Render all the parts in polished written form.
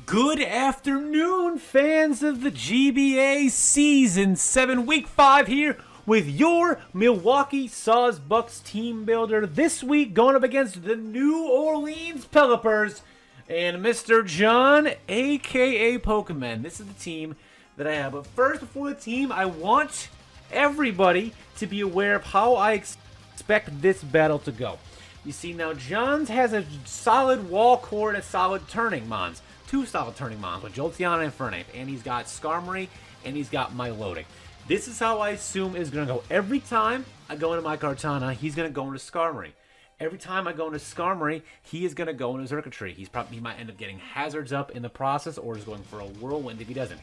Good afternoon, fans of the GBA Season 7 Week 5 here with your Milwaukee Sawsbucks team builder. This week going up against the New Orleans Pelippers and Mr. John AKA P0kem3n. This is the team that I have. But first, before the team, I want everybody to be aware of how I expect this battle to go. You see, now John's has a solid wall core and a solid turning mons. Two solid turning mons with Jolteon and Infernape, and he's got Skarmory, and he's got Milotic. This is how I assume is going to go. Every time I go into my Kartana, he's going to go into Skarmory. Every time I go into Skarmory, he is going to go into Xurkitree. He might end up getting Hazards up in the process, or is going for a Whirlwind if he doesn't.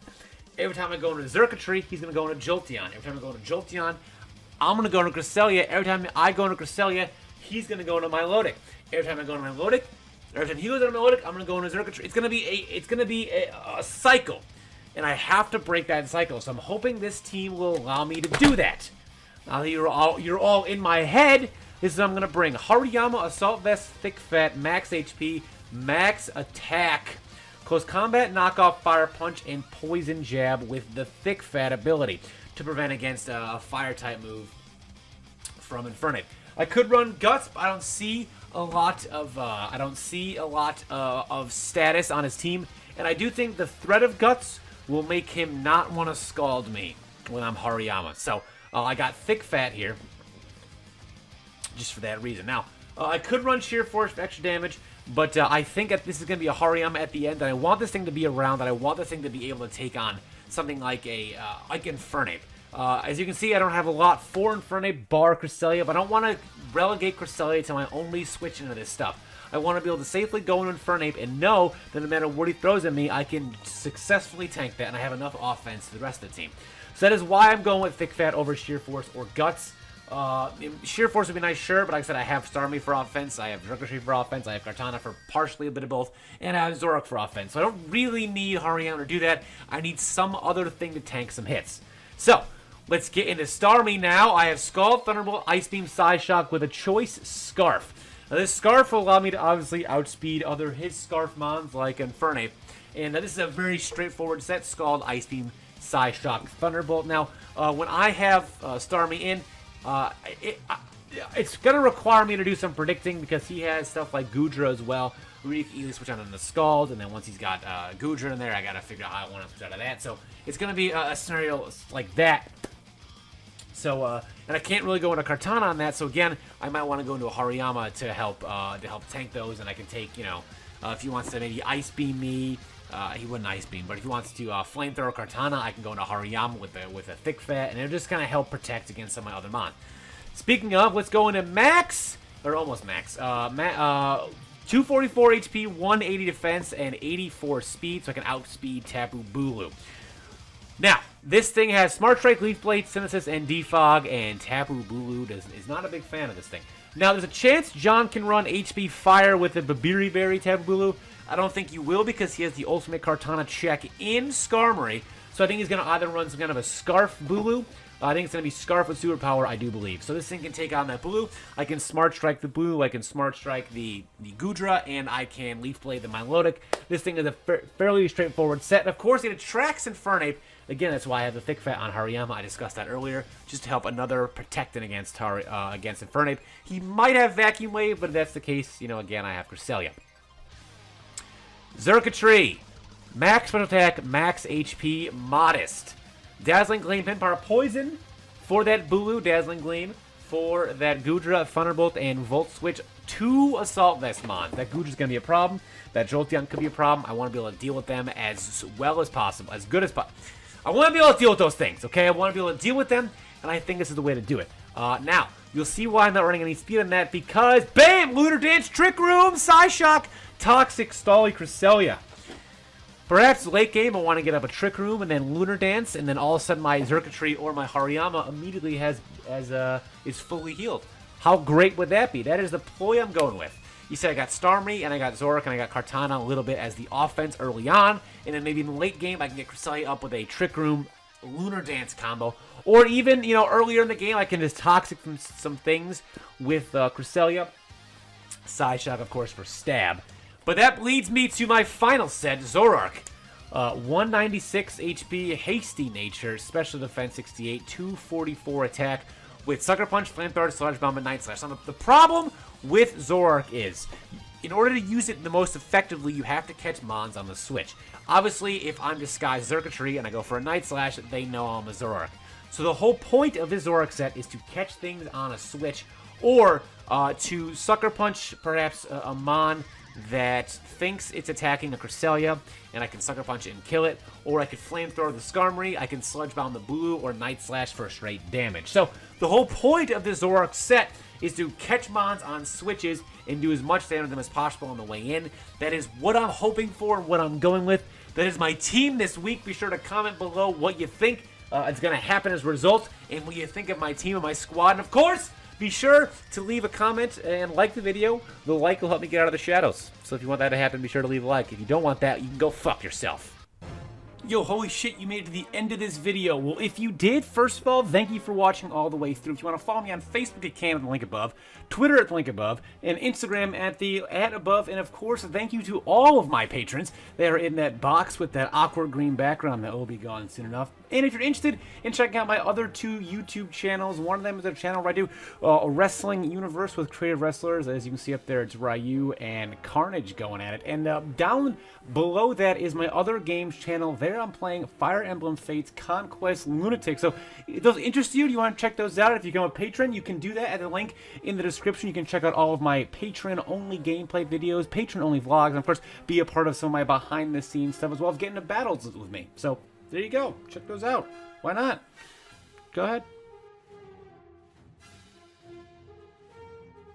Every time I go into Xurkitree, he's going to go into Jolteon. Every time I go into Jolteon, I'm going to go into Cresselia. Every time I go into Cresselia, he's going to go into Milotic. Every time I go into Milotic, every time he goes into Milotic, I'm going to go into Xurkitree. It's going to be a cycle, and I have to break that cycle. So I'm hoping this team will allow me to do that. Now that you're all in my head, this is what I'm going to bring: Hariyama, Assault Vest, Thick Fat, Max HP, Max Attack, Close Combat, Knockoff, Fire Punch, and Poison Jab with the Thick Fat ability to prevent against a Fire type move from Infernape. I could run Guts, but I don't see a lot of status on his team, and I do think the threat of Guts will make him not want to scald me when I'm Hariyama. So I got Thick Fat here just for that reason. Now I could run Sheer Force for extra damage, but I think that this is going to be a Hariyama at the end, and I want this thing to be around, and I want this thing to be able to take on something like like Infernape. As you can see, I don't have a lot for Infernape bar Cresselia, but I don't want to relegate Cresselia to my only switch into this stuff. I want to be able to safely go into Infernape and know that no matter what he throws at me, I can successfully tank that, and I have enough offense to the rest of the team. So that is why I'm going with Thick Fat over Sheer Force or Guts. Sheer Force would be nice, sure, but like I said, I have Starmie for offense, I have Xurkitree for offense, I have Kartana for partially a bit of both, and I have Zoroark for offense. So I don't really need Hariyama to do that. I need some other thing to tank some hits. So let's get into Starmie now. I have Scald, Thunderbolt, Ice Beam, Psyshock with a choice Scarf. Now this Scarf will allow me to obviously outspeed his Scarf mons like Infernape. And this is a very straightforward set: Scald, Ice Beam, Psyshock, Thunderbolt. Now, when I have Starmie in, it's going to require me to do some predicting because he has stuff like Goodra as well, where you can easily switch on into Scald, and then once he's got Goodra in there, I got to figure out how I want to switch out of that. So it's going to be a scenario like that. So, and I can't really go into Kartana on that, so again, I might want to go into a Hariyama to help tank those, and I can take, if he wants to maybe Ice Beam me, he wouldn't Ice Beam, but if he wants to Flamethrower Kartana, I can go into Hariyama with a Thick Fat, and it'll just kind of help protect against some of my other mon. Speaking of, let's go into Max, or almost Max, 244 HP, 180 defense, and 84 speed, so I can outspeed Tapu Bulu. Now, this thing has Smart Strike, Leaf Blade, Synthesis, and Defog, and Tapu Bulu is not a big fan of this thing. Now, there's a chance John can run HP Fire with the Babiri Berry Tapu Bulu. I don't think he will because he has the Ultimate Kartana check in Skarmory, so I think he's going to either run some kind of a Scarf Bulu. I think it's going to be Scarf with Superpower, I do believe. So this thing can take on that Bulu. I can Smart Strike the Bulu, I can Smart Strike the Goodra, and I can Leaf Blade the Milotic. This thing is a fairly straightforward set. And of course, it attracts Infernape. Again, that's why I have the Thick Fat on Hariyama. I discussed that earlier, just to help another protecting against Infernape. He might have Vacuum Wave, but if that's the case, again, I have Cresselia. Xurkitree, Max Special Attack, Max HP, Modest. Dazzling Gleam, Pin Power, Poison for that Bulu, Dazzling Gleam for that Goodra, Thunderbolt, and Volt Switch. 2 Assault Vest mons. That Goodra's going to be a problem. That Jolteon could be a problem. I want to be able to deal with them as well as possible, as good as possible. I want to be able to deal with those things, okay? I want to be able to deal with them, and I think this is the way to do it. Now, you'll see why I'm not running any speed on that, because, bam! Lunar Dance, Trick Room, Psyshock, Toxic, Stally, Cresselia. Perhaps late game, I want to get up a Trick Room, and then Lunar Dance, and then all of a sudden my Xurkitree or my Hariyama immediately is fully healed. How great would that be? That is the ploy I'm going with. You said I got Starmie, and I got Zoroark, and I got Kartana a little bit as the offense early on, and then maybe in the late game I can get Cresselia up with a Trick Room, Lunar Dance combo, or even, earlier in the game I can just Toxic from some things with Cresselia. Psyshock, of course, for Stab. But that leads me to my final set, Zoroark. 196 HP, hasty nature, special defense 68, 244 attack with Sucker Punch, Flamethrower, Sludge Bomb, and Night Slash. Now, the problem with Zoroark is, in order to use it the most effectively, you have to catch Mons on the switch. Obviously, if I'm Disguised Xurkitree and I go for a Night Slash, they know I'm a Zoroark. So the whole point of this Zoroark set is to catch things on a switch, or to Sucker Punch perhaps a Mon that thinks it's attacking a Cresselia, and I can Sucker Punch it and kill it, or I could Flamethrower the Skarmory, I can Sludge Bomb the Bulu, or Night Slash for straight damage. So the whole point of this Zoroark set is to catch Mons on switches and do as much damage to them as possible on the way in. That is what I'm hoping for and what I'm going with. That is my team this week. Be sure to comment below what you think is going to happen as a result, and what you think of my team and my squad. And of course, be sure to leave a comment and like the video. The like will help me get out of the shadows. So if you want that to happen, be sure to leave a like. If you don't want that, you can go fuck yourself. Yo, holy shit, you made it to the end of this video. Well, if you did, first of all, thank you for watching all the way through. If you want to follow me on Facebook at Cam at the link above, Twitter at the link above, and Instagram at the above, and of course, thank you to all of my patrons that are in that box with that awkward green background that will be gone soon enough. And if you're interested in checking out my other 2 YouTube channels, one of them is a channel where I do a wrestling universe with creative wrestlers. As you can see up there, it's Ryu and Carnage going at it. And down below that is my other games channel. There I'm playing Fire Emblem Fates, Conquest, Lunatic. So if those interest you, do you want to check those out? If you become a patron, you can do that at the link in the description. You can check out all of my patron-only gameplay videos, patron-only vlogs, and of course, be a part of some of my behind-the-scenes stuff, as well as getting into battles with me. So there you go. Check those out. Why not? Go ahead.